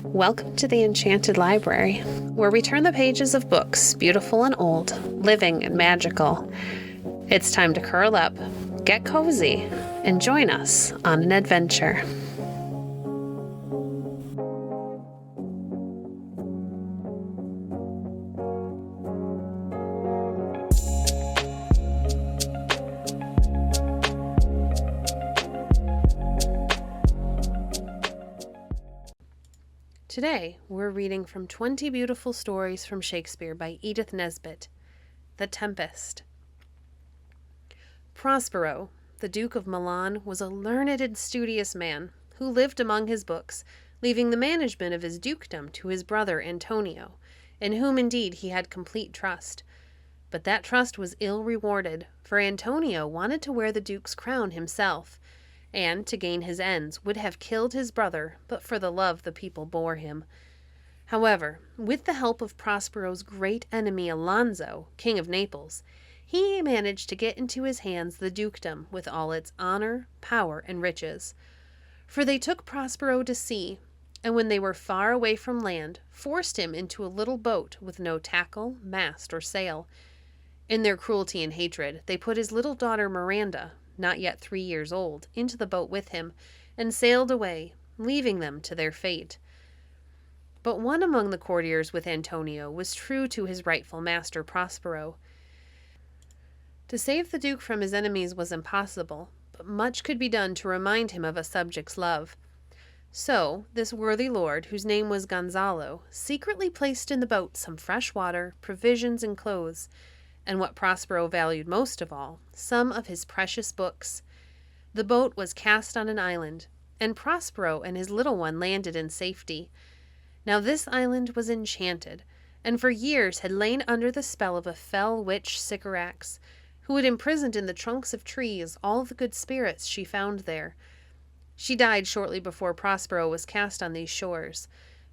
Welcome to the Enchanted Library, where we turn the pages of books, beautiful and old, living and magical. It's time to curl up, get cozy, and join us on an adventure. Today, we're reading from 20 Beautiful Stories from Shakespeare by Edith Nesbit, The Tempest. Prospero, the Duke of Milan, was a learned and studious man who lived among his books, leaving the management of his dukedom to his brother Antonio, in whom indeed he had complete trust. But that trust was ill rewarded, for Antonio wanted to wear the duke's crown himself, and, to gain his ends, would have killed his brother but for the love the people bore him. However, with the help of Prospero's great enemy Alonso, King of Naples, he managed to get into his hands the dukedom with all its honor, power, and riches. For they took Prospero to sea, and when they were far away from land, forced him into a little boat with no tackle, mast, or sail. In their cruelty and hatred, they put his little daughter Miranda, not yet 3 years old, into the boat with him, and sailed away, leaving them to their fate. But one among the courtiers with Antonio was true to his rightful master Prospero. To save the duke from his enemies was impossible, but much could be done to remind him of a subject's love. So, this worthy lord, whose name was Gonzalo, secretly placed in the boat some fresh water, provisions, and clothes, and what Prospero valued most of all, some of his precious books. The boat was cast on an island, and Prospero and his little one landed in safety. Now this island was enchanted, and for years had lain under the spell of a fell witch Sycorax, who had imprisoned in the trunks of trees all the good spirits she found there. She died shortly before Prospero was cast on these shores,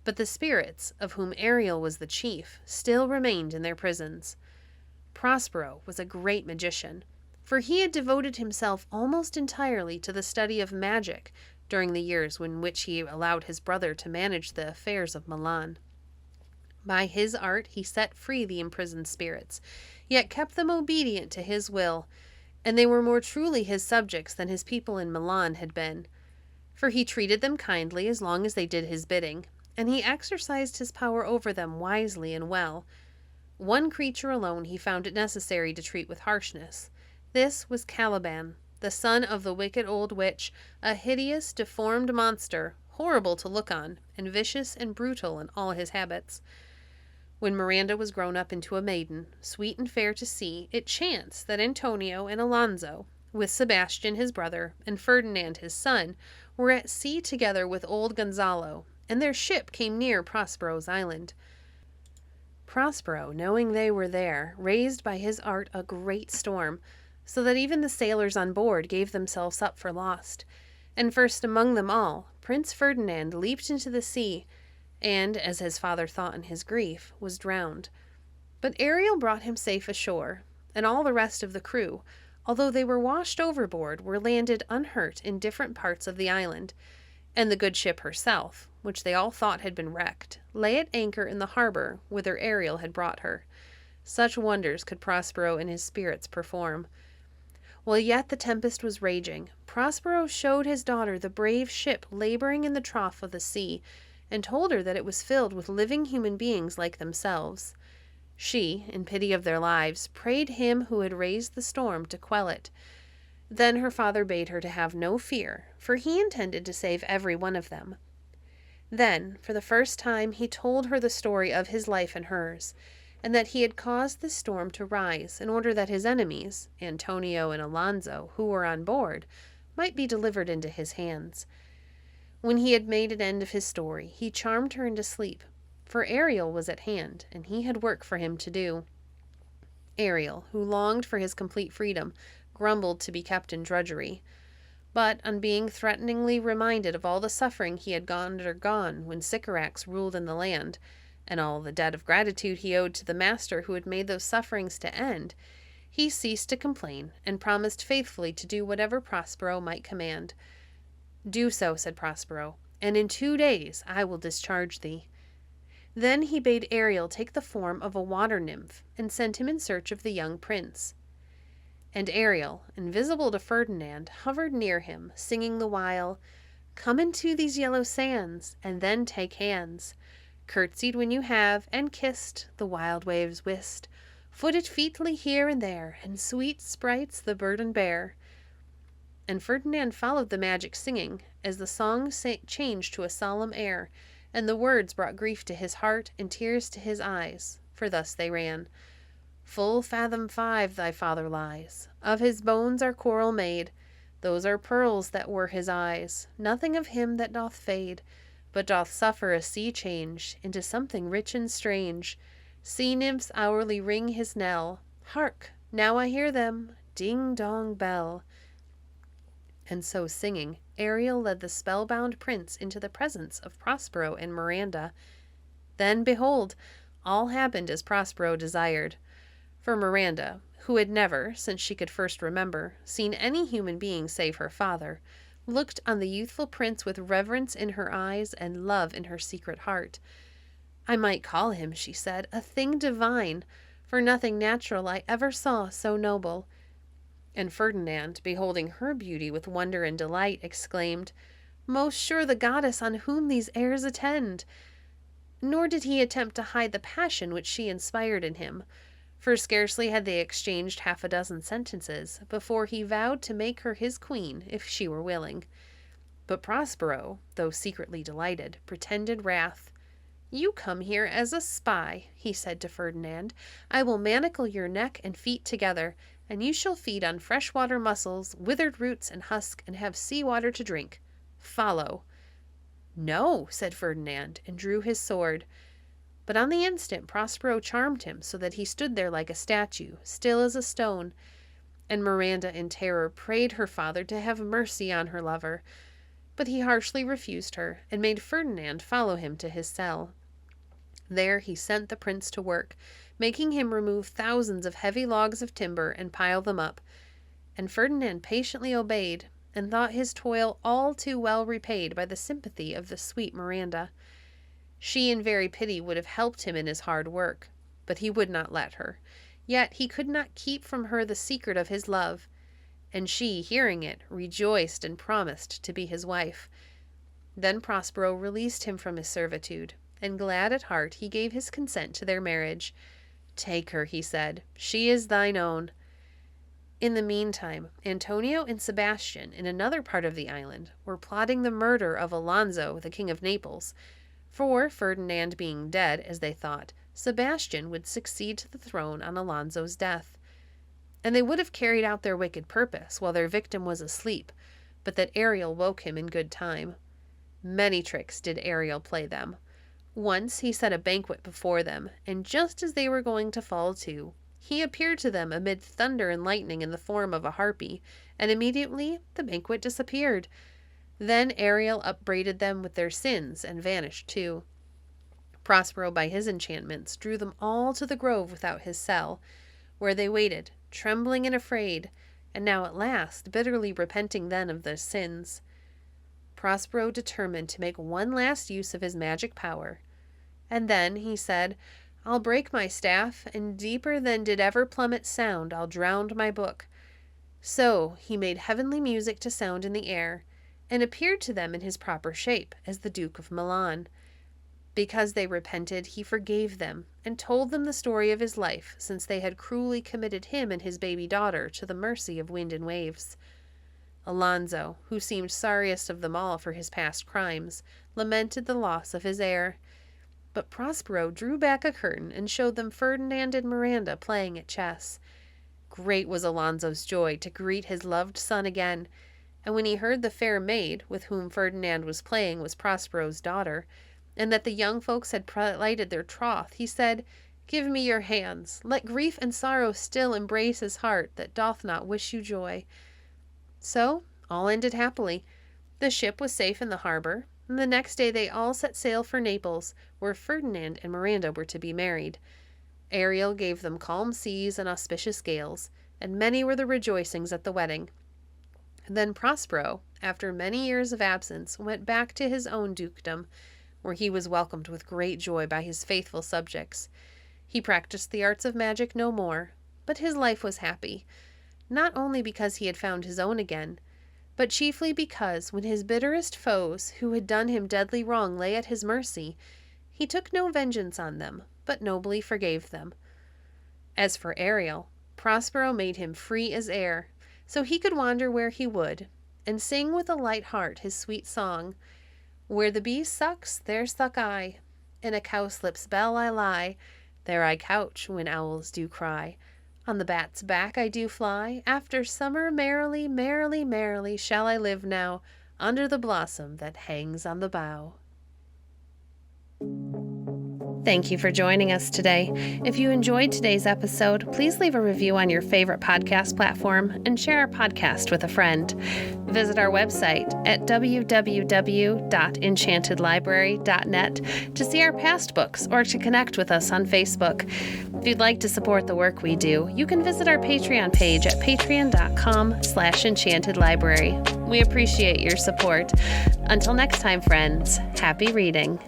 but the spirits, of whom Ariel was the chief, still remained in their prisons. Prospero was a great magician, for he had devoted himself almost entirely to the study of magic during the years in which he allowed his brother to manage the affairs of Milan. By his art he set free the imprisoned spirits, yet kept them obedient to his will, and they were more truly his subjects than his people in Milan had been. For he treated them kindly as long as they did his bidding, and he exercised his power over them wisely and well. One creature alone he found it necessary to treat with harshness. This was Caliban, the son of the wicked old witch, a hideous, deformed monster, horrible to look on, and vicious and brutal in all his habits. When Miranda was grown up into a maiden, sweet and fair to see, it chanced that Antonio and Alonso, with Sebastian his brother, and Ferdinand his son, were at sea together with old Gonzalo, and their ship came near Prospero's island. Prospero, knowing they were there, raised by his art a great storm, so that even the sailors on board gave themselves up for lost. And first among them all, Prince Ferdinand leaped into the sea, and, as his father thought in his grief, was drowned. But Ariel brought him safe ashore, and all the rest of the crew, although they were washed overboard, were landed unhurt in different parts of the island, and the good ship herself, which they all thought had been wrecked, lay at anchor in the harbor whither Ariel had brought her. Such wonders could Prospero and his spirits perform. While yet the tempest was raging, Prospero showed his daughter the brave ship laboring in the trough of the sea, and told her that it was filled with living human beings like themselves. She, in pity of their lives, prayed him who had raised the storm to quell it. Then her father bade her to have no fear, for he intended to save every one of them. Then, for the first time, he told her the story of his life and hers, and that he had caused the storm to rise in order that his enemies, Antonio and Alonso, who were on board, might be delivered into his hands. When he had made an end of his story, he charmed her into sleep, for Ariel was at hand, and he had work for him to do. Ariel, who longed for his complete freedom, grumbled to be kept in drudgery. But, on being threateningly reminded of all the suffering he had undergone when Sycorax ruled in the land, and all the debt of gratitude he owed to the master who had made those sufferings to end, he ceased to complain, and promised faithfully to do whatever Prospero might command. "Do so," said Prospero, and in 2 days I will discharge thee." Then he bade Ariel take the form of a water nymph and sent him in search of the young prince. And Ariel, invisible to Ferdinand, hovered near him, singing the while, "Come into these yellow sands, and then take hands, curtsied when you have, and kissed, the wild waves whist, footed featly here and there, and sweet sprites the burden bear." And Ferdinand followed the magic singing, as the song changed to a solemn air, and the words brought grief to his heart and tears to his eyes, for thus they ran: "Full fathom 5 thy father lies, of his bones are coral made, those are pearls that were his eyes, nothing of him that doth fade, but doth suffer a sea change into something rich and strange. Sea nymphs hourly ring his knell, hark, now I hear them, ding dong bell." And so singing, Ariel led the spellbound prince into the presence of Prospero and Miranda. Then, behold, all happened as Prospero desired. For Miranda, who had never, since she could first remember, seen any human being save her father, looked on the youthful prince with reverence in her eyes and love in her secret heart. "I might call him," she said, "a thing divine, for nothing natural I ever saw so noble." And Ferdinand, beholding her beauty with wonder and delight, exclaimed, "Most sure the goddess on whom these airs attend." Nor did he attempt to hide the passion which she inspired in him, for scarcely had they exchanged 6 sentences before he vowed to make her his queen if she were willing. But Prospero, though secretly delighted, pretended wrath. "You come here as a spy," he said to Ferdinand. "I will manacle your neck and feet together, and you shall feed on freshwater mussels, withered roots and husk, and have sea water to drink. Follow." "No," said Ferdinand, and drew his sword. But on the instant Prospero charmed him so that he stood there like a statue, still as a stone. And Miranda, in terror, prayed her father to have mercy on her lover. But he harshly refused her, and made Ferdinand follow him to his cell. There he sent the prince to work, making him remove thousands of heavy logs of timber and pile them up. And Ferdinand patiently obeyed, and thought his toil all too well repaid by the sympathy of the sweet Miranda. She in very pity would have helped him in his hard work, but he would not let her. Yet he could not keep from her the secret of his love, and she, hearing it, rejoiced and promised to be his wife. Then Prospero released him from his servitude, and glad at heart he gave his consent to their marriage. "Take her," he said, "she is thine own." In the meantime, Antonio and Sebastian, in another part of the island, were plotting the murder of Alonso, the King of Naples, for, Ferdinand being dead, as they thought, Sebastian would succeed to the throne on Alonso's death. And they would have carried out their wicked purpose while their victim was asleep, but that Ariel woke him in good time. Many tricks did Ariel play them. Once he set a banquet before them, and just as they were going to fall to, he appeared to them amid thunder and lightning in the form of a harpy, and immediately the banquet disappeared. Then Ariel upbraided them with their sins and vanished too. Prospero, by his enchantments, drew them all to the grove without his cell, where they waited, trembling and afraid, and now at last bitterly repenting then of their sins. Prospero determined to make one last use of his magic power. And then, he said, "I'll break my staff, and deeper than did ever plummet sound I'll drown my book." So he made heavenly music to sound in the air, and appeared to them in his proper shape as the Duke of Milan. Because they repented, he forgave them, and told them the story of his life, since they had cruelly committed him and his baby daughter to the mercy of wind and waves. Alonso, who seemed sorriest of them all for his past crimes, lamented the loss of his heir. But Prospero drew back a curtain and showed them Ferdinand and Miranda playing at chess. Great was Alonso's joy to greet his loved son again, and when he heard the fair maid with whom Ferdinand was playing was Prospero's daughter, and that the young folks had plighted their troth, he said, "Give me your hands. Let grief and sorrow still embrace his heart that doth not wish you joy." So all ended happily. The ship was safe in the harbor, and the next day they all set sail for Naples, where Ferdinand and Miranda were to be married. Ariel gave them calm seas and auspicious gales, and many were the rejoicings at the wedding. Then Prospero, after many years of absence, went back to his own dukedom, where he was welcomed with great joy by his faithful subjects. He practiced the arts of magic no more, but his life was happy, not only because he had found his own again, but chiefly because when his bitterest foes who had done him deadly wrong lay at his mercy, he took no vengeance on them, but nobly forgave them. As for Ariel, Prospero made him free as air, so he could wander where he would, and sing with a light heart his sweet song. Where the bee sucks, there suck I. In a cowslip's bell I lie. There I couch when owls do cry. On the bat's back I do fly. After summer merrily, merrily, merrily shall I live now, under the blossom that hangs on the bough. Thank you for joining us today. If you enjoyed today's episode, please leave a review on your favorite podcast platform and share our podcast with a friend. Visit our website at www.enchantedlibrary.net to see our past books or to connect with us on Facebook. If you'd like to support the work we do, you can visit our Patreon page at patreon.com/enchantedlibrary. We appreciate your support. Until next time, friends, happy reading.